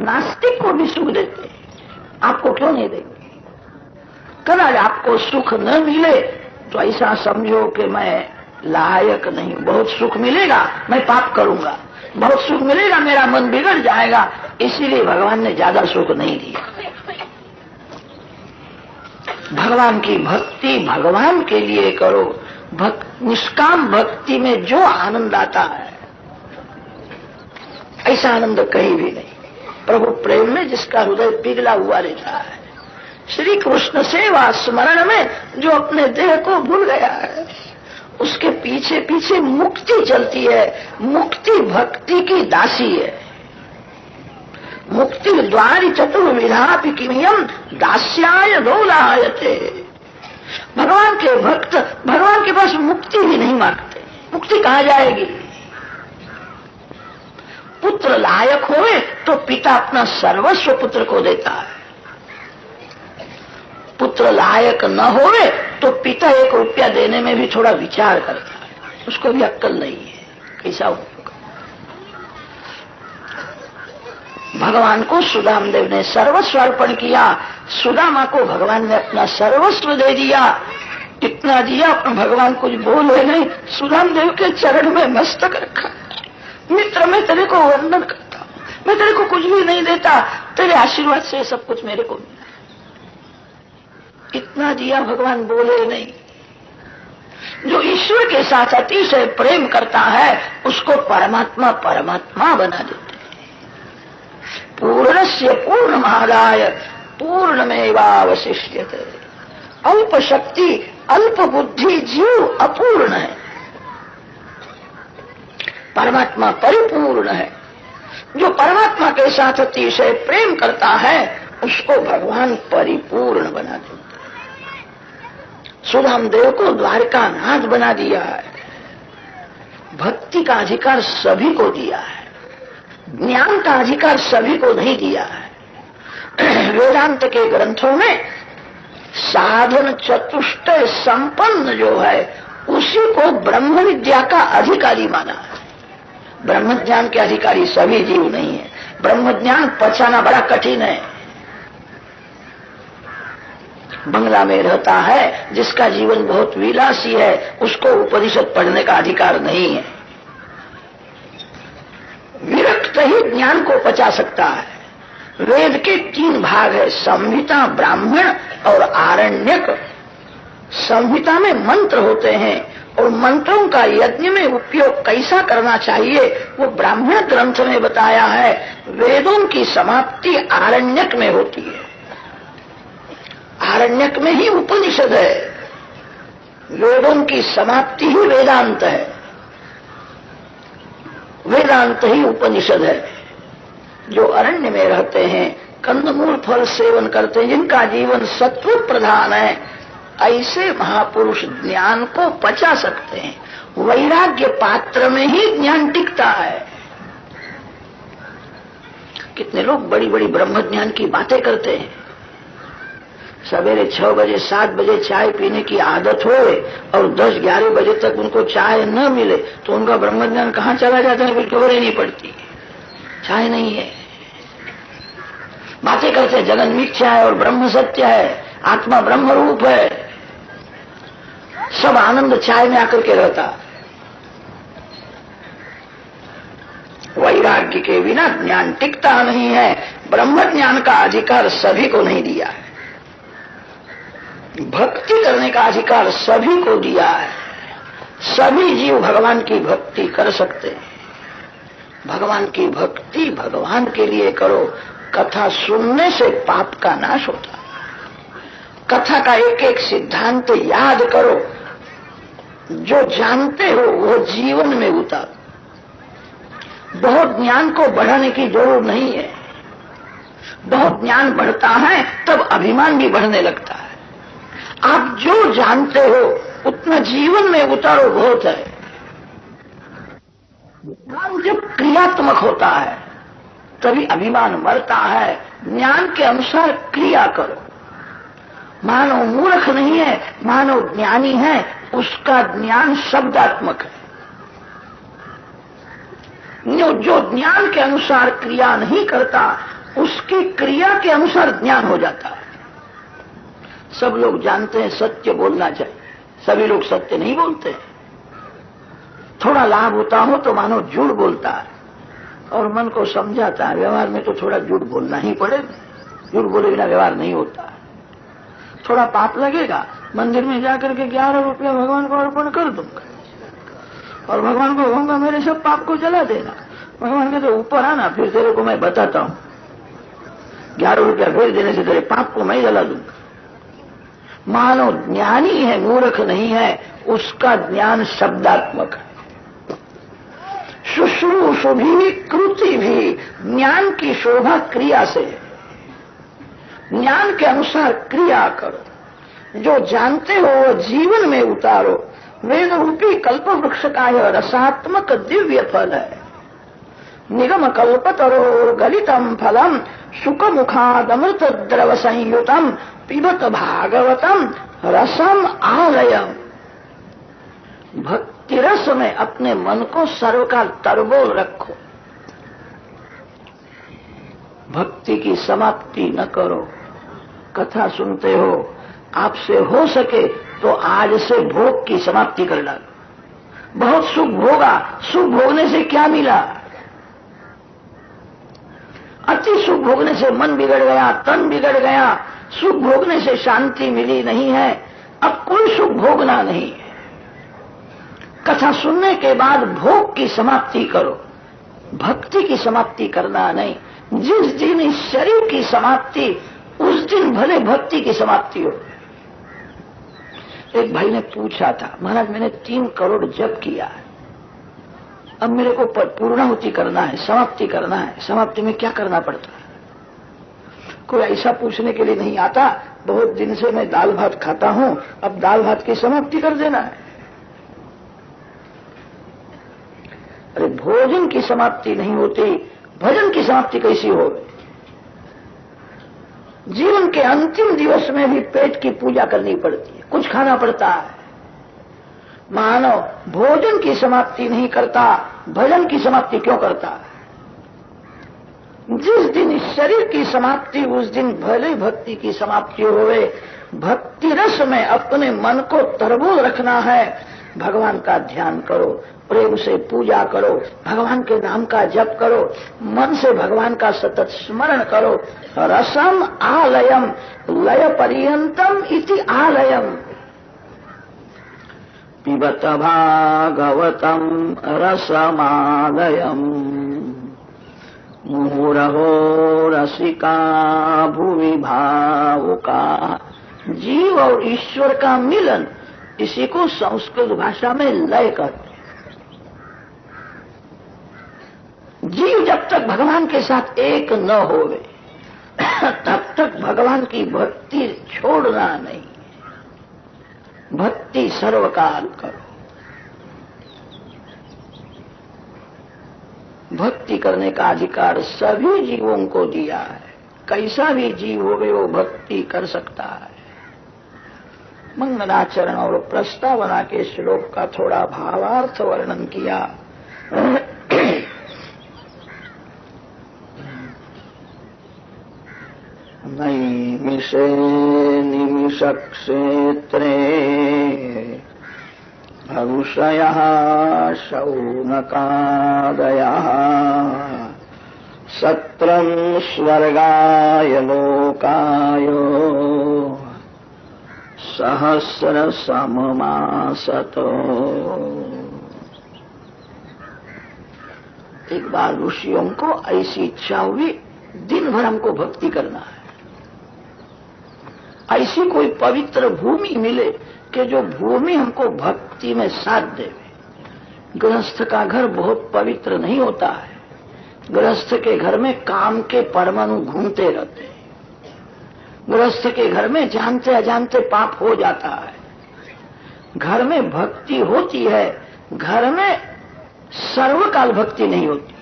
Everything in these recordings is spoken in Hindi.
नास्तिक को भी सुख देते हैं, आपको क्यों नहीं देंगे? कदाच आपको सुख न मिले तो ऐसा समझो कि मैं लायक नहीं, बहुत सुख मिलेगा मैं पाप करूंगा, बहुत सुख मिलेगा मेरा मन बिगड़ जाएगा, इसीलिए भगवान ने ज्यादा सुख नहीं दिया। भगवान की भक्ति भगवान के लिए करो। निष्काम भक्ति में जो आनंद आता है ऐसा आनंद कहीं भी नहीं। प्रभु प्रेम में जिसका हृदय पिघला हुआ रहता है, श्री कृष्ण सेवा स्मरण में जो अपने देह को भूल गया है, उसके पीछे पीछे मुक्ति चलती है। मुक्ति भक्ति की दासी है। मुक्ति द्वारि चतुर्विधापि किमियम दास्याय दोलायते। भगवान के भक्त भगवान के पास मुक्ति भी नहीं मांगते। मुक्ति कहाँ जाएगी? पुत्र लायक होवे तो पिता अपना सर्वस्व पुत्र को देता है। पुत्र लायक न होवे तो पिता 1 रुपया देने में भी थोड़ा विचार करता है, उसको भी अक्ल नहीं है कैसा उपयोग। भगवान को सुदामदेव ने सर्वस्व अर्पण किया। सुदामा को भगवान ने अपना सर्वस्व दे दिया। कितना दिया? भगवान कुछ बोले नहीं, सुदामदेव के चरण में मस्तक रखा। मित्र मैं तेरे को वंदन करता हूं, मैं तेरे को कुछ भी नहीं देता, तेरे आशीर्वाद से सब कुछ मेरे को मिला। इतना दिया, भगवान बोले नहीं। जो ईश्वर के साथ अतिशय प्रेम करता है उसको परमात्मा परमात्मा बना देते। पूर्णस्य पूर्णमादाय पूर्णमेवावशिष्यते। अल्प शक्ति अल्प बुद्धि जीव अपूर्ण है, परमात्मा परिपूर्ण है। जो परमात्मा के साथ अतिशय प्रेम करता है उसको भगवान परिपूर्ण बना देते। सुदामदेव को द्वारका नाथ बना दिया है। भक्ति का अधिकार सभी को दिया है, ज्ञान का अधिकार सभी को नहीं दिया है। वेदांत के ग्रंथों में साधन चतुष्टय संपन्न जो है उसी को ब्रह्म विद्या का अधिकारी माना है। ब्रह्म ज्ञान के अधिकारी सभी जीव नहीं है। ब्रह्म ज्ञान पचाना बड़ा कठिन है। बंगला में रहता है जिसका जीवन बहुत विलासी है उसको उपनिषद पढ़ने का अधिकार नहीं है। विरक्त ही ज्ञान को पचा सकता है। वेद के 3 भाग है, संहिता, ब्राह्मण और आरण्यक। संहिता में मंत्र होते हैं और मंत्रों का यज्ञ में उपयोग कैसा करना चाहिए वो ब्राह्मण ग्रंथ में बताया है। वेदों की समाप्ति आरण्यक में होती है। आरण्यक में ही उपनिषद है। वेदों की समाप्ति ही वेदांत है। वेदांत ही उपनिषद है। जो अरण्य में रहते हैं, कंदमूल फल सेवन करते हैं, जिनका जीवन सत्व प्रधान है, ऐसे महापुरुष ज्ञान को पचा सकते हैं। वैराग्य पात्र में ही ज्ञान टिकता है। कितने लोग बड़ी बड़ी ब्रह्म ज्ञान की बातें करते हैं। सवेरे 6 बजे 7 बजे चाय पीने की आदत हो और 10-11 बजे तक उनको चाय न मिले तो उनका ब्रह्म ज्ञान कहाँ चला जाता है? फिर खबर ही नहीं पड़ती, चाय नहीं है। बातें करते हैं जगन मिथ्या है और ब्रह्म सत्य है, आत्मा ब्रह्म रूप है। सब आनंद चाय में आकर के रहता। वैराग्य के बिना ज्ञान टिकता नहीं है। ब्रह्म ज्ञान का अधिकार सभी को नहीं दिया है। भक्ति करने का अधिकार सभी को दिया है। सभी जीव भगवान की भक्ति कर सकते हैं। भगवान की भक्ति भगवान के लिए करो। कथा सुनने से पाप का नाश होता है। कथा का एक एक सिद्धांत याद करो। जो जानते हो वो जीवन में उतारो। बहुत ज्ञान को बढ़ाने की जरूरत नहीं है। बहुत ज्ञान बढ़ता है तब अभिमान भी बढ़ने लगता है। आप जो जानते हो उतना जीवन में उतारो, बहुत है। ज्ञान जब क्रियात्मक होता है तभी अभिमान मरता है। ज्ञान के अनुसार क्रिया करो। मानव मूर्ख नहीं है, मानव ज्ञानी है, उसका ज्ञान शब्दात्मक है। जो ज्ञान के अनुसार क्रिया नहीं करता उसकी क्रिया के अनुसार ज्ञान हो जाता है। सब लोग जानते हैं सत्य बोलना चाहिए, सभी लोग सत्य नहीं बोलते। थोड़ा लाभ होता हो तो मानो झूठ बोलता है और मन को समझाता है व्यवहार में तो थोड़ा झूठ बोलना ही पड़ेगा, झूठ बोले बिना व्यवहार नहीं होता। थोड़ा पाप लगेगा, मंदिर में जाकर के 11 रुपया भगवान को अर्पण कर दूंगा और भगवान को कहूंगा मेरे सब पाप को जला देना। भगवान कहते ऊपर आना, फिर तेरे को मैं बताता हूं, 11 रुपया भेज देने से तेरे पाप को मैं जला दूंगा। मानो ज्ञानी है, मूर्ख नहीं है, उसका ज्ञान शब्दात्मक है। शुश्रूषु भी कृति भी, ज्ञान की शोभा क्रिया से है। ज्ञान के अनुसार क्रिया करो, जो जानते हो वो जीवन में उतारो। वेद रूपी कल्प वृक्ष का यह रसात्मक दिव्य फल है। निगम कल्पतरो गलितम फलम सुख मुखादमृत द्रव संयुतम पिबत भागवतम रसम आलयम। भक्ति रस में अपने मन को सर्वकाल तरबोल रखो। भक्ति की समाप्ति न करो। कथा सुनते हो, आपसे हो सके तो आज से भोग की समाप्ति कर डालो। बहुत सुख भोगा, सुख भोगने से क्या मिला? अति सुख भोगने से मन बिगड़ गया, तन बिगड़ गया। सुख भोगने से शांति मिली नहीं है। अब कोई सुख भोगना नहीं है। कथा सुनने के बाद भोग की समाप्ति करो, भक्ति की समाप्ति करना नहीं। जिस दिन इस शरीर की समाप्ति, उस दिन भले भक्ति की समाप्ति हो। एक भाई ने पूछा था, महाराज मैंने 3 करोड़ जप किया है, अब मेरे को पूर्णाहुति करना है, समाप्ति करना है, समाप्ति में क्या करना पड़ता है? कोई ऐसा पूछने के लिए नहीं आता, बहुत दिन से मैं दाल भात खाता हूं, अब दाल भात की समाप्ति कर देना है। अरे भोजन की समाप्ति नहीं होती, भजन की समाप्ति कैसी हो? जीवन के अंतिम दिवस में भी पेट की पूजा करनी पड़ती है, कुछ खाना पड़ता है। मानव भोजन की समाप्ति नहीं करता, भजन की समाप्ति क्यों करता है? जिस दिन इस शरीर की समाप्ति, उस दिन भले भक्ति की समाप्ति होवे। भक्ति रस में अपने मन को तरबूज रखना है। भगवान का ध्यान करो, प्रेम से पूजा करो, भगवान के नाम का जप करो, मन से भगवान का सतत स्मरण करो। रसम आलयम लय पर्यंतम इति आलयम। पिबत भागवतम रसमालयम। मुहुरहो रसिका भुवि भावुका। जीव और ईश्वर का मिलन, इसी को संस्कृत भाषा में लय कहते हैं। जीव जब तक भगवान के साथ एक न होवे तब तक भगवान की भक्ति छोड़ना नहीं। भक्ति सर्वकाल करो। भक्ति करने का अधिकार सभी जीवों को दिया है। कैसा भी जीव होवे वो भक्ति कर सकता है। मंगलाचरण और प्रस्तावना के श्लोक का थोड़ा भावार्थ वर्णन किया। नैमिषे निमिष क्षेत्रे ऋषयः शौनकादयः सत्रं स्वर्गाय लोकाय सहस्र सममासतो। एक बार ऋषियों को ऐसी इच्छा हुई, दिन भर हमको भक्ति करना है। ऐसी कोई पवित्र भूमि मिले कि जो भूमि हमको भक्ति में साथ देवे। गृहस्थ का घर बहुत पवित्र नहीं होता है। गृहस्थ के घर में काम के परमाणु घूमते रहते हैं। गृहस्थ के घर में जानते अजानते पाप हो जाता है। घर में भक्ति होती है, घर में सर्वकाल भक्ति नहीं होती।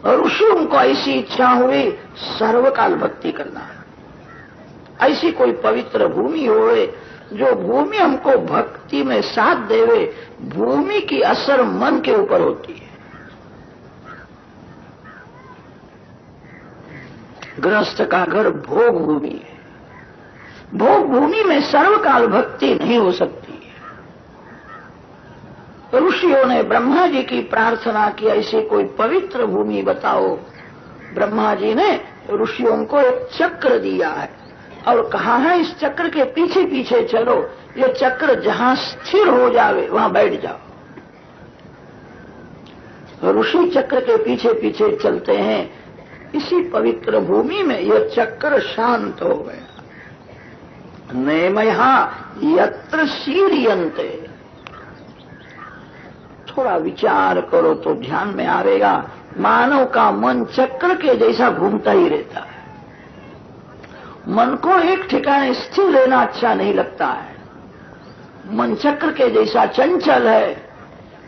और ऋषियों को ऐसी इच्छा हुई सर्वकाल भक्ति करना है। ऐसी कोई पवित्र भूमि होवे जो भूमि हमको भक्ति में साथ देवे। भूमि की असर मन के ऊपर होती है। गृहस्थ का घर भोग भूमि है। भोग भूमि में सर्वकाल भक्ति नहीं हो सकती है। ऋषियों ने ब्रह्मा जी की प्रार्थना की, ऐसी कोई पवित्र भूमि बताओ। ब्रह्मा जी ने ऋषियों को एक चक्र दिया है और कहा है इस चक्र के पीछे पीछे चलो, ये चक्र जहां स्थिर हो जावे वहां बैठ जाओ। ऋषि चक्र के पीछे पीछे चलते हैं, इसी पवित्र भूमि में यह चक्र शांत हो गया। नेमया यत्र शीर्यन्ते, थोड़ा विचार करो तो ध्यान में आवेगा। मानव का मन चक्र के जैसा घूमता ही रहता है। मन को एक ठिकाने स्थिर रहना अच्छा नहीं लगता है। मन चक्र के जैसा चंचल है।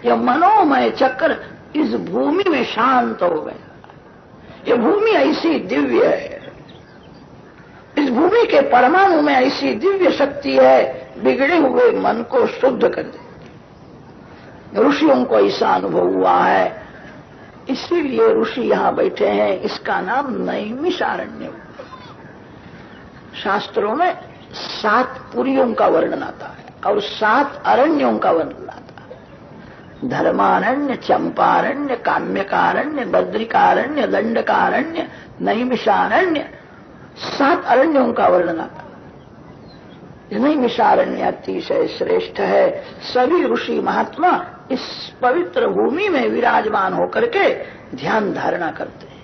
यह मनोमय चक्र इस भूमि में शांत हो गया। यह भूमि ऐसी दिव्य है, इस भूमि के परमाणु में ऐसी दिव्य शक्ति है, बिगड़े हुए मन को शुद्ध कर देती। ऋषियों को ऐसा अनुभव हुआ है, इसीलिए ऋषि यहां बैठे हैं। इसका नाम नैमिषारण्य। शास्त्रों में 7 पुरियों का वर्णन आता है और 7 अरण्यों का वर्णन आता है। धर्मारण्य, चंपारण्य, काम्यकारण्य, बद्रिकारण्य, दंडकारण्य, नैमिषारण्य, 7 अरण्यों का वर्णन आता है। नैमिषारण्य अतिशय श्रेष्ठ है। सभी ऋषि महात्मा इस पवित्र भूमि में विराजमान होकर के ध्यान धारणा करते हैं,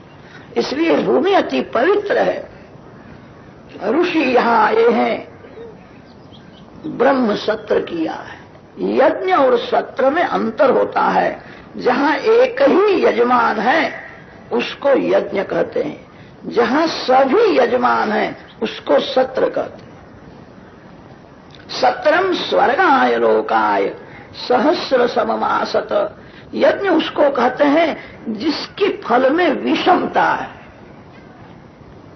इसलिए भूमि अति पवित्र है। ऋषि यहां आए हैं, ब्रह्म सत्र किया है। यज्ञ और सत्र में अंतर होता है। जहां एक ही यजमान है उसको यज्ञ कहते हैं, जहां सभी यजमान हैं उसको सत्र कहते हैं। सत्रम स्वर्गाय लोकाय सहस्र सममासत। यज्ञ उसको कहते हैं जिसकी फल में विषमता है।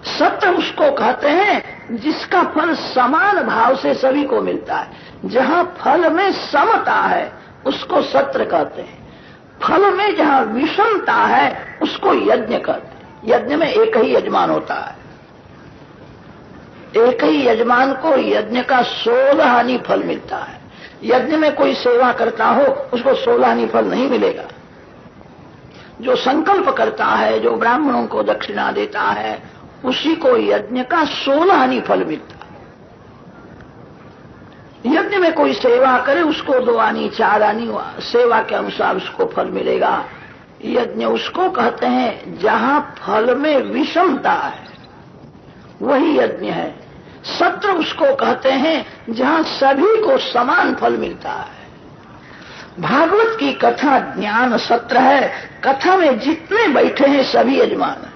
सत्र उसको कहते हैं जिसका फल समान भाव से सभी को मिलता है। जहां फल में समता है उसको सत्र कहते हैं। फल में जहां विषमता है उसको यज्ञ कहते हैं। यज्ञ में एक ही यजमान होता है। एक ही यजमान को यज्ञ का 16 हानि फल मिलता है। यज्ञ में कोई सेवा करता हो उसको 16 हानि फल नहीं मिलेगा। जो संकल्प करता है, जो ब्राह्मणों को दक्षिणा देता है, उसी को यज्ञ का 16 हानि फल मिलता है। यज्ञ में कोई सेवा करे उसको 2 आनी 4 आनी सेवा के अनुसार उसको फल मिलेगा। यज्ञ उसको कहते हैं जहां फल में विषमता है, वही यज्ञ है। सत्र उसको कहते हैं जहां सभी को समान फल मिलता है। भागवत की कथा ज्ञान सत्र है। कथा में जितने बैठे हैं सभी यजमान हैं।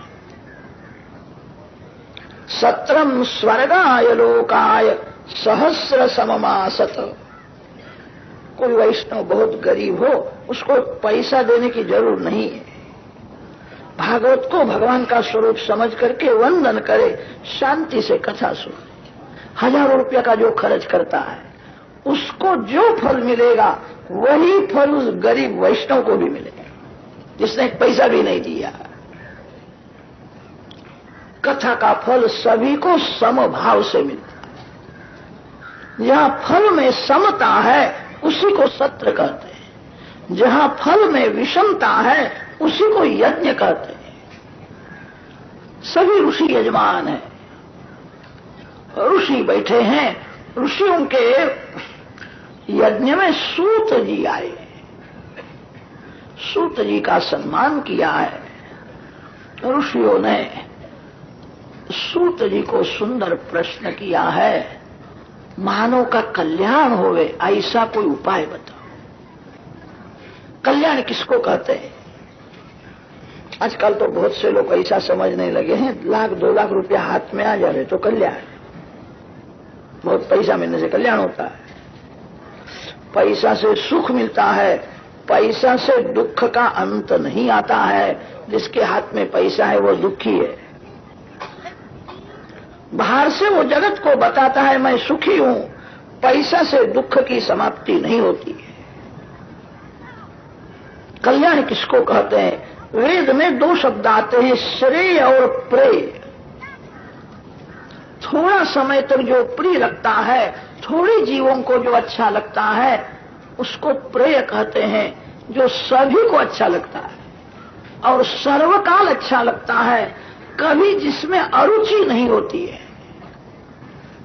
सत्रम स्वर्गाय लोकाय सहस्र सममासत। कोई वैष्णव बहुत गरीब हो उसको पैसा देने की जरूरत नहीं है। भागवत को भगवान का स्वरूप समझ करके वंदन करे, शांति से कथा सुने। हजारों रुपया का जो खर्च करता है उसको जो फल मिलेगा वही फल उस गरीब वैष्णव को भी मिलेगा जिसने एक पैसा भी नहीं दिया। कथा का फल सभी को समभाव से मिलता है। जहां फल में समता है उसी को सत्र कहते हैं। जहां फल में विषमता है उसी को यज्ञ कहते हैं। सभी ऋषि यजमान हैं। ऋषि बैठे हैं। ऋषियों के यज्ञ में सूत जी आए। सूत जी का सम्मान किया है। ऋषियों ने सूत जी को सुंदर प्रश्न किया है, मानव का कल्याण होवे ऐसा कोई उपाय बताओ। कल्याण किसको कहते हैं? आजकल तो बहुत से लोग ऐसा समझने लगे हैं 1,00,000-2 लाख रुपया हाथ में आ जाए तो कल्याण, बहुत पैसा मिलने से कल्याण होता है। पैसा से सुख मिलता है, पैसा से दुख का अंत नहीं आता है। जिसके हाथ में पैसा है वो दुखी है। बाहर से वो जगत को बताता है मैं सुखी हूं, पैसा से दुख की समाप्ति नहीं होती है। कल्याण किसको कहते हैं? वेद में 2 शब्द आते हैं, श्रेय और प्रेय। थोड़ा समय तक जो प्रिय लगता है, थोड़े जीवों को जो अच्छा लगता है, उसको प्रेय कहते हैं। जो सभी को अच्छा लगता है और सर्वकाल अच्छा लगता है, कभी जिसमें अरुचि नहीं होती है।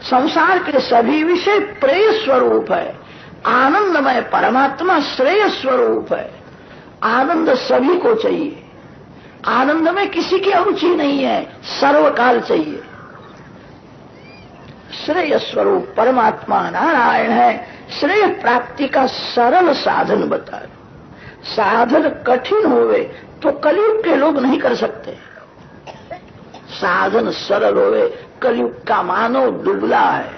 संसार के सभी विषय प्रेय स्वरूप है। आनंदमय परमात्मा श्रेय स्वरूप है। आनंद सभी को चाहिए। आनंद में किसी की अरुचि नहीं है, सर्वकाल चाहिए। श्रेय स्वरूप परमात्मा नारायण है। श्रेय प्राप्ति का सरल साधन बता दो। साधन कठिन होवे तो कलयुग के लोग नहीं कर सकते। साधन सरल होवे। कलयुग का मानव दुबला है।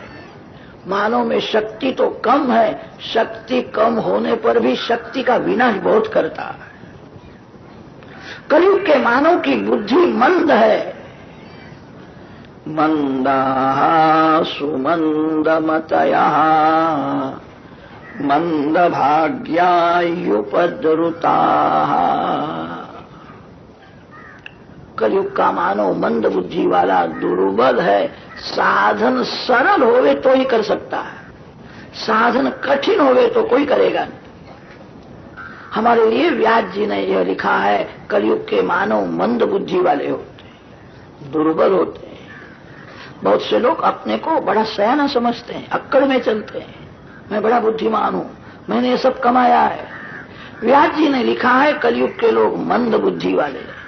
मानव में शक्ति तो कम है। शक्ति कम होने पर भी शक्ति का विनाश बहुत करता है। कलयुग के मानव की बुद्धि मंद है। मंदा सुमंदमतया मंदभाग्यायुपद्रुता। कलयुग का मानव मंद बुद्धि वाला दुर्बल है। साधन सरल होवे तो ही कर सकता है। साधन कठिन होवे तो कोई करेगा नहीं। हमारे लिए व्यास जी ने यह लिखा है, कलयुग के मानव मंद बुद्धि वाले होते हैं, दुर्बल होते हैं। बहुत से लोग अपने को बड़ा सयाना समझते हैं, अक्कड़ में चलते हैं। मैं बड़ा बुद्धिमान हूं, मैंने ये सब कमाया है। व्यास जी ने लिखा है, कलयुग के लोग मंद बुद्धि वाले हैं।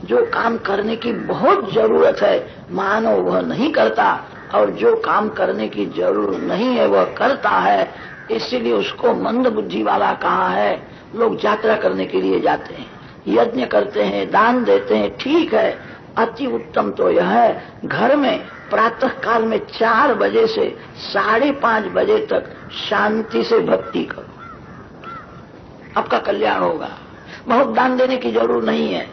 जो काम करने की बहुत जरूरत है मानव वह नहीं करता, और जो काम करने की जरूरत नहीं है वह करता है। इसीलिए उसको मंद बुद्धि वाला कहा है। लोग यात्रा करने के लिए जाते हैं, यज्ञ करते हैं, दान देते हैं, ठीक है। अति उत्तम तो यह है, घर में प्रातः काल में 4 बजे से 5:30 बजे तक शांति से भक्ति करो, आपका कल्याण होगा। बहुत दान देने की जरूरत नहीं है,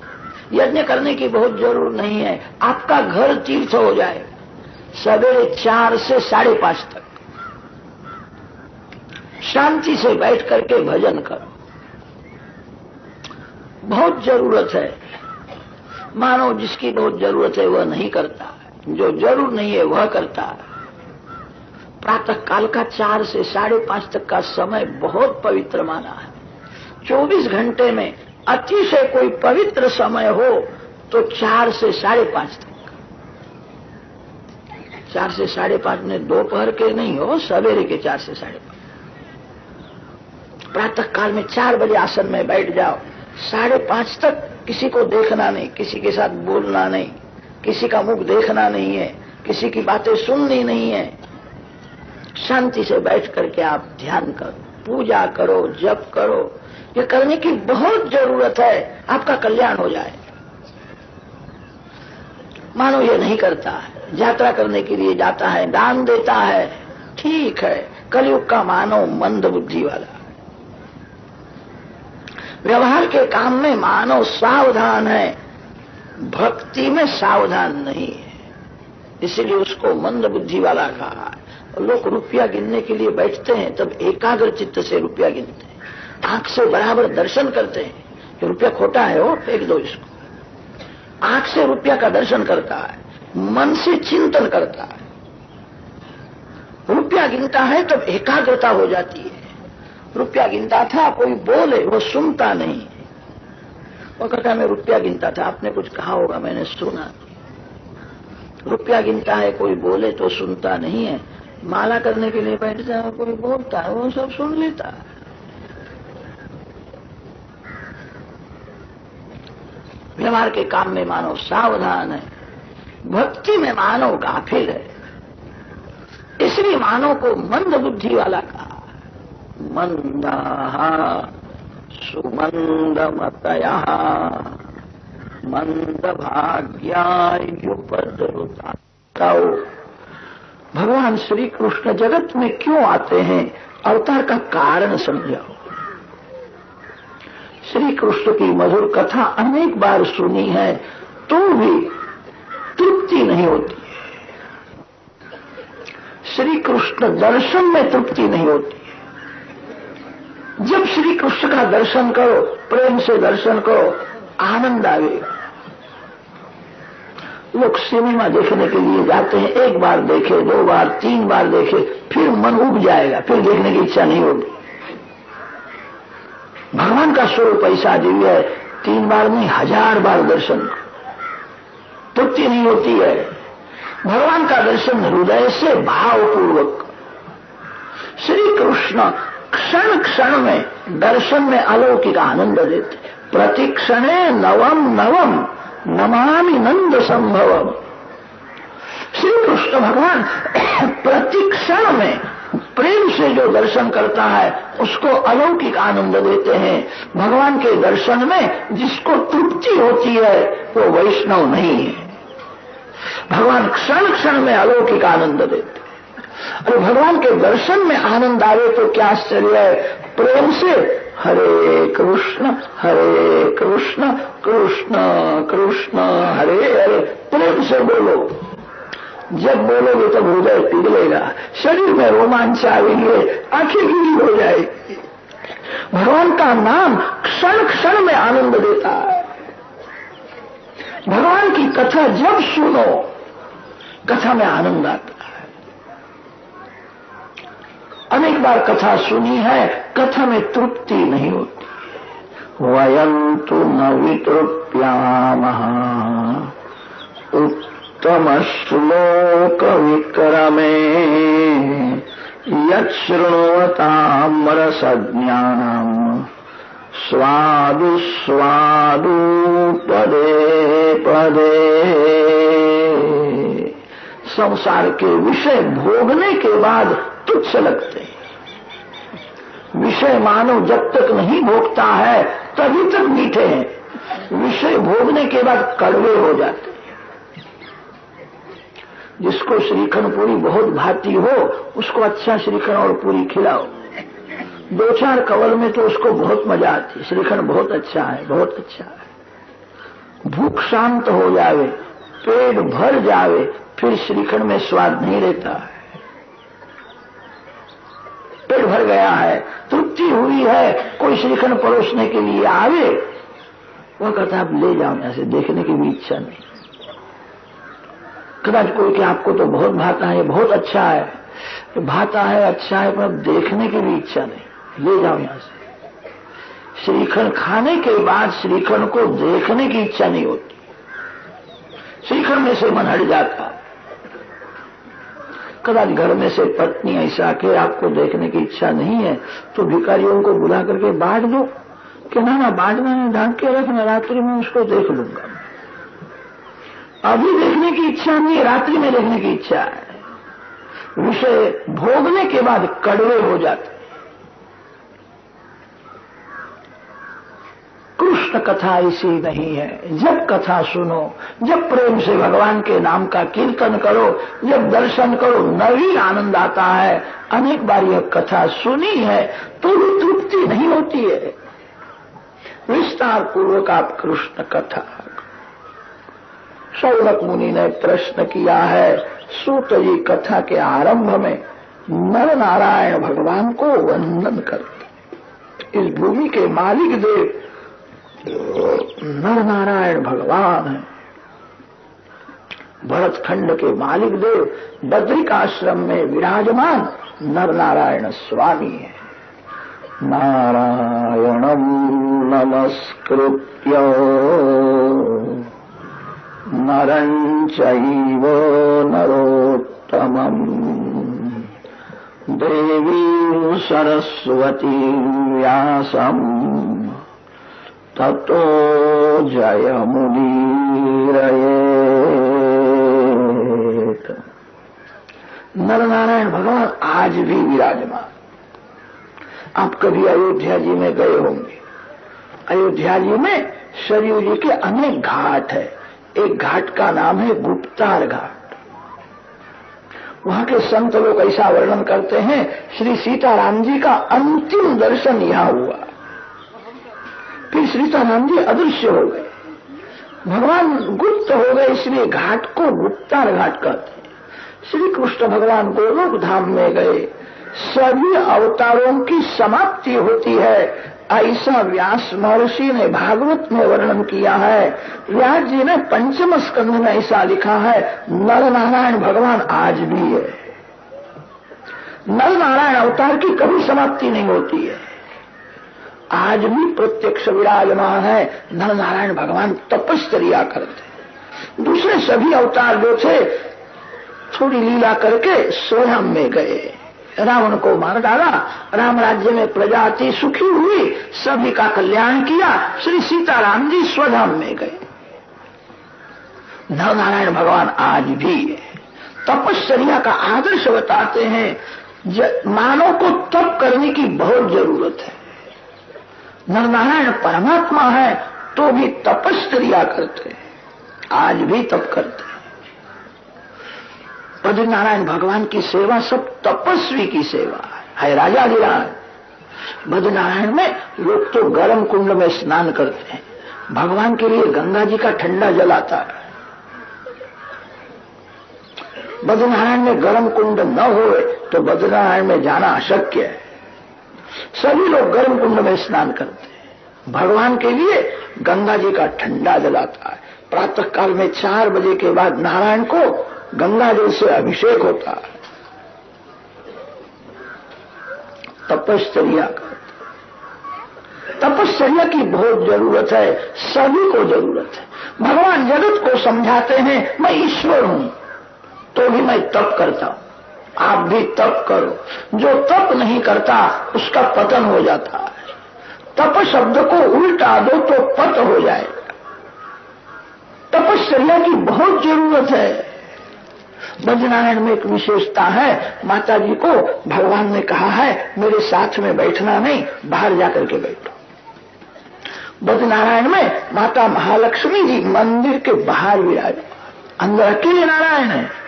यज्ञ करने की बहुत जरूरत नहीं है, आपका घर तीर्थ हो जाए। सवेरे 4 से 5:30 तक शांति से बैठ करके भजन करो। बहुत जरूरत है। मानो जिसकी बहुत जरूरत है वह नहीं करता, जो जरूर नहीं है वह करता है। प्रातः काल का 4 से 5:30 तक का समय बहुत पवित्र माना है। 24 घंटे में अतिशय कोई पवित्र समय हो तो 4 से 5:30 तक। 4 से 5:30 में दोपहर के नहीं हो, सवेरे के 4 से 5:30। प्रातः काल में 4 बजे आसन में बैठ जाओ, 5:30 तक किसी को देखना नहीं, किसी के साथ बोलना नहीं, किसी का मुख देखना नहीं है, किसी की बातें सुननी नहीं है। शांति से बैठ करके आप ध्यान करो, पूजा करो, जप करो। ये करने की बहुत जरूरत है, आपका कल्याण हो जाए। मानो ये नहीं करता है, यात्रा करने के लिए जाता है, दान देता है, ठीक है। कलयुग का मानव मंद बुद्धि वाला। व्यवहार के काम में मानव सावधान है, भक्ति में सावधान नहीं है, इसीलिए उसको मंद बुद्धि वाला कहा है। लोग रुपया गिनने के लिए बैठते हैं तब एकाग्र चित्त से रुपया गिनते हैं, आंख से बराबर दर्शन करते हैं। ये रुपया खोटा है, वो फेंक दो इसको। आंख से रुपया का दर्शन करता है, मन से चिंतन करता है। रुपया गिनता है तब एकाग्रता हो जाती है। रुपया गिनता था, कोई बोले वो सुनता नहीं। वो कहता मैं रुपया गिनता था, आपने कुछ कहा होगा, मैंने सुना। रुपया गिनता है, कोई बोले तो सुनता नहीं है। माला करने के लिए बैठ जाओ, कोई बोलता है, वो सब सुन लेता है। व्यवहार के काम में मानव सावधान है, भक्ति में मानव गाफिल है। इसलिए मानव को मंद बुद्धि वाला कहा। मंदाः सुमंदमतयः मंदभाग्यायुपद्रुता। भगवान श्री कृष्ण जगत में क्यों आते हैं, अवतार का कारण समझाओ। श्री कृष्ण की मधुर कथा अनेक बार सुनी है तो भी तृप्ति नहीं होती है। श्री कृष्ण दर्शन में तृप्ति नहीं होती है। जब श्री कृष्ण का दर्शन करो, प्रेम से दर्शन करो, आनंद आएगा। लोग सिनेमा देखने के लिए जाते हैं, एक बार देखे, 2 बार, 3 बार देखे, फिर मन उब जाएगा, फिर देखने की इच्छा नहीं होगी। भगवान का स्वरूप ऐसा दिव्य है, 3 बार नहीं 1000 बार दर्शन तृप्ति नहीं होती है। भगवान का दर्शन हृदय से भावपूर्वक। श्री कृष्ण क्षण क्षण में दर्शन में अलौकिक आनंद देते। प्रतिक्षणे नवम नवम नमामि नंद संभवम। श्री कृष्ण भगवान प्रतिक्षण में प्रेम से जो दर्शन करता है उसको अलौकिक आनंद देते हैं। भगवान के दर्शन में जिसको तृप्ति होती है वो वैष्णव नहीं है। भगवान क्षण क्षण में अलौकिक आनंद देते। और भगवान के दर्शन में आनंद आवे तो क्या आश्चर्य है। प्रेम से हरे कृष्ण कृष्ण कृष्ण हरे हरे प्रेम से बोलो। जब बोलोगे तब हृदय पिघलेगा, शरीर में रोमांच आएंगे, आंखें गीली हो जाएगी। भगवान का नाम क्षण क्षण में आनंद देता है। भगवान की कथा जब सुनो कथा में आनंद आता है। अनेक बार कथा सुनी है, कथा में तृप्ति नहीं होती। वयं तु न वितृप्यामः उत्तम श्लोक विक्रमे यच्छृण्वतां रसज्ञानम् स्वादु स्वादु पदे पदे। संसार के विषय भोगने के बाद तुच्छ लगते हैं। विषय मानव जब तक नहीं भोगता है तभी तक मीठे हैं, विषय भोगने के बाद कड़वे हो जाते हैं। जिसको श्रीखंड पूरी बहुत भाती हो उसको अच्छा श्रीखंड और पूरी खिलाओ। 2-4 कवल में तो उसको बहुत मजा आती है। श्रीखंड बहुत अच्छा है, बहुत अच्छा है। भूख शांत हो जावे, पेट भर जावे, फिर श्रीखंड में स्वाद नहीं रहता है। पेट भर गया है, तृप्ति हुई है, कोई श्रीखंड परोसने के लिए आवे, वह कहता आप ले जाओ, ऐसे देखने की भी इच्छा नहीं। कदाच कोई कि आपको तो बहुत भाता है, बहुत अच्छा है, भाता है, अच्छा है, पर देखने की भी इच्छा नहीं, ले जाओ यहां से। श्रीखंड खाने के बाद श्रीखंड को देखने की इच्छा नहीं होती, श्रीखंड में से मन हट जाता। कदाच घर में से पत्नी ऐसा कि आपको देखने की इच्छा नहीं है तो भिखारियों को बुला करके बांट दो कि ना बांटना है, ढांक के रखना, रात्रि में उसको देख लूंगा। अभी देखने की इच्छा नहीं, रात्रि में देखने की इच्छा है। विषय भोगने के बाद कड़वे हो जाते। कृष्ण कथा ऐसी नहीं है। जब कथा सुनो, जब प्रेम से भगवान के नाम का कीर्तन करो, जब दर्शन करो, नवीन आनंद आता है। अनेक बार यह कथा सुनी है तो भी तृप्ति नहीं होती है। विस्तार पूर्वक आप कृष्ण कथा। शौनक मुनि ने प्रश्न किया है, सूत जी कथा के आरंभ में नर नारायण भगवान को वंदन करते। इस भूमि के मालिक देव नर नारायण भगवान है। भरत खंड के मालिक देव बद्रिकाश्रम में विराजमान नर नारायण स्वामी है। नारायणं नमस्कृत्य नरं चैव नरोत्तमम् देवीं सरस्वतीं व्यासम् ततो जयमुदीरयेत्। नर नारायण भगवान आज भी विराजमान। आप कभी अयोध्या जी में गए होंगे। अयोध्या जी में सरयू जी के अनेक घाट है। एक घाट का नाम है गुप्तार घाट। वहां के संत लोग ऐसा वर्णन करते हैं, श्री सीताराम जी का अंतिम दर्शन यहां हुआ। फिर सीताराम जी अदृश्य हो गए, भगवान गुप्त हो गए, इसलिए घाट को गुप्तार घाट कहते हैं। श्री कृष्ण भगवान गोलोक धाम में गए। सभी अवतारों की समाप्ति होती है, ऐसा व्यास महर्षि ने भागवत में वर्णन किया है। व्यास जी ने पंचम स्कंध में ऐसा लिखा है, नर नारायण भगवान आज भी है। नर नारायण अवतार की कभी समाप्ति नहीं होती है, आज भी प्रत्यक्ष विराजमान है। नर नारायण भगवान तपश्चर्या करते। दूसरे सभी अवतार जो थे थोड़ी लीला करके स्वयं में गए, रावण को मार डाला, राम राज्य में प्रजा अति सुखी हुई, सभी का कल्याण किया। श्री सीताराम जी स्वधाम में गए। नर नारायण भगवान आज भी है। तपश्चर्या का आदर्श बताते हैं। मानव को तप करने की बहुत जरूरत है। नर नारायण परमात्मा है तो भी तपश्चर्या करते हैं, आज भी तप करते हैं। बद्री नारायण भगवान की सेवा सब तपस्वी की सेवा है। राजा गिराज बद्री नारायण में लोग तो गर्म कुंड में स्नान करते हैं, भगवान के लिए गंगा जी का ठंडा जल आता है। बद्री नारायण में गर्म कुंड न हो तो बद्री नारायण में जाना अशक्य है। सभी लोग गर्म कुंड में स्नान करते हैं, भगवान के लिए गंगा जी का ठंडा जल आता है। प्रातः काल में 4 बजे के बाद नारायण को गंगा जल से अभिषेक होता है। तपश्चर्या करते। तपश्चर्या की बहुत जरूरत है, सभी को जरूरत है। भगवान जगत को समझाते हैं मैं ईश्वर हूं तो भी मैं तप करता हूं, आप भी तप करो। जो तप नहीं करता उसका पतन हो जाता है। तप शब्द को उल्टा दो तो पत हो जाएगा। तपश्चर्या की बहुत जरूरत है। बद्री नारायण में एक विशेषता है, माता जी को भगवान ने कहा है मेरे साथ में बैठना नहीं, बाहर जाकर के बैठो। बद्री नारायण में माता महालक्ष्मी जी मंदिर के बाहर विराज, अंदर अकेले नारायण है।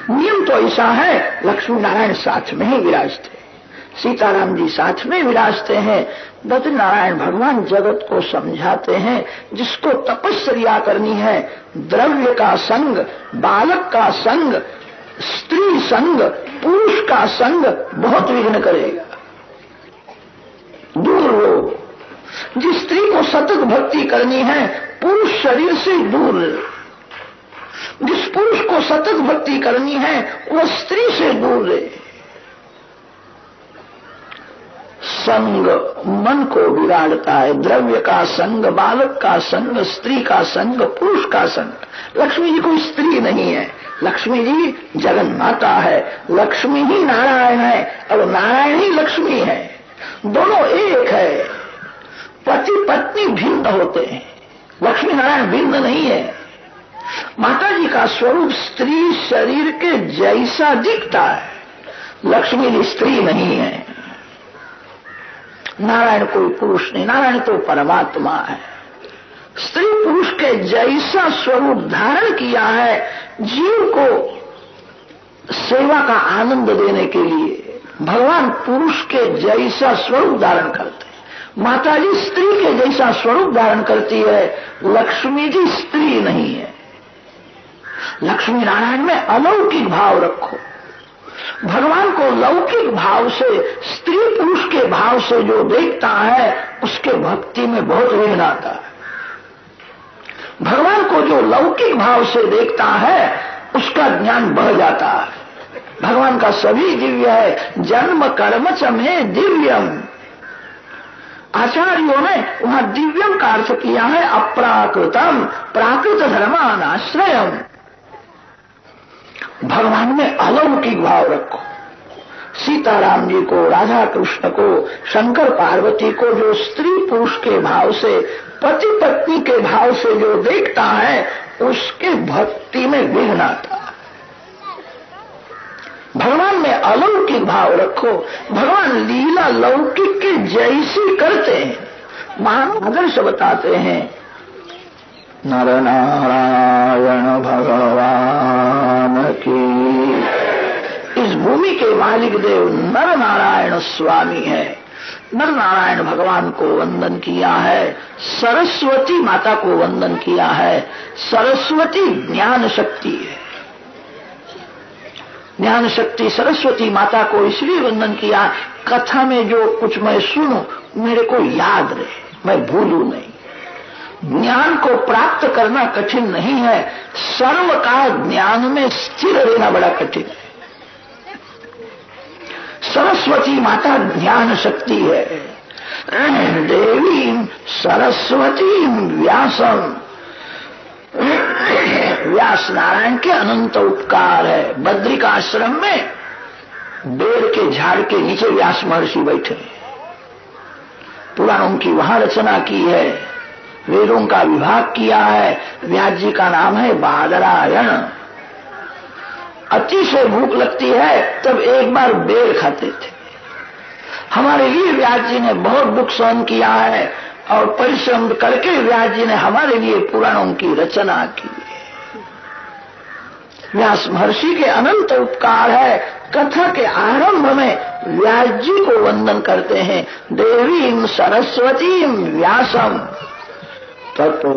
नियम तो ऐसा है, लक्ष्मी नारायण साथ में ही विराजते, सीताराम जी साथ में विराजते हैं। बद्री नारायण भगवान जगत को समझाते हैं जिसको तपश्चर्या करनी है, द्रव्य का संग, बालक का संग, स्त्री संग, पुरुष का संग बहुत विघ्न करेगा। दूर रहो। जिस स्त्री को सतत भक्ति करनी है पुरुष शरीर से दूर रहे। जिस पुरुष को सतत भक्ति करनी है वह स्त्री से दूर रहे। संग मन को बिगाड़ता है, द्रव्य का संग, बालक का संग, स्त्री का संग, पुरुष का संग। लक्ष्मी जी कोई स्त्री नहीं है, लक्ष्मी जी जगन माता है, लक्ष्मी ही नारायण है और नारायण ही लक्ष्मी है, दोनों एक है। पति पत्नी भिन्न होते हैं, लक्ष्मी नारायण भिन्न नहीं है। माता जी का स्वरूप स्त्री शरीर के जैसा दिखता है, लक्ष्मी जी स्त्री नहीं है। नारायण कोई पुरुष नहीं, नारायण तो परमात्मा है। स्त्री पुरुष के जैसा स्वरूप धारण किया है जीव को सेवा का आनंद देने के लिए। भगवान पुरुष के जैसा स्वरूप धारण करते हैं, माता जी स्त्री के जैसा स्वरूप धारण करती है, लक्ष्मी जी स्त्री नहीं है। लक्ष्मी नारायण में अलौकिक भाव रखो। भगवान को लौकिक भाव से, स्त्री पुरुष के भाव से जो देखता है उसके भक्ति में बहुत विघ्न आता है। भगवान को जो लौकिक भाव से देखता है उसका ज्ञान बढ़ जाता है। भगवान का सभी दिव्य है, जन्म कर्म च में दिव्यम। आचार्यों ने वहां दिव्यम का अर्थ किया है अप्राकृतम, प्राकृत धर्मानाश्रयम। भगवान में अलौकिक भाव रखो। सीताराम जी को, राधा कृष्ण को, शंकर पार्वती को जो स्त्री पुरुष के भाव से, पति पत्नी के भाव से जो देखता है उसके भक्ति में विघ्न आता है। भगवान में अलौकिक भाव रखो। भगवान लीला लौकिक के जैसी करते हैं। महान आदर्श बताते हैं, नर नारायण भगवान की। इस भूमि के मालिक देव नर नारायण स्वामी है। नर नारायण भगवान को वंदन किया है, सरस्वती माता को वंदन किया है। सरस्वती ज्ञान शक्ति है। ज्ञान शक्ति सरस्वती माता को इसलिए वंदन किया, कथा में जो कुछ मैं सुनूं मेरे को याद रहे, मैं भूलूं नहीं। ज्ञान को प्राप्त करना कठिन नहीं है, सर्व काल ज्ञान में स्थिर रहना बड़ा कठिन है। सरस्वती माता ज्ञान शक्ति है। देवी सरस्वती व्यासम, व्यास नारायण के अनंत उपकार है। बद्रिक आश्रम में बेर के झाड़ के नीचे व्यास महर्षि बैठे, पुराणों की वहां रचना की है, वेदों का विभाग किया है। व्यास जी का नाम है बादरायण। अतिशय भूख लगती है तब एक बार बेर खाते थे। हमारे लिए व्यास जी ने बहुत दुख सहन किया है और परिश्रम करके व्यास जी ने हमारे लिए पुराणों की रचना की। व्यास महर्षि के अनंत उपकार है। कथा के आरंभ में व्यास जी को वंदन करते हैं, देवीं सरस्वतीं व्यासम ततो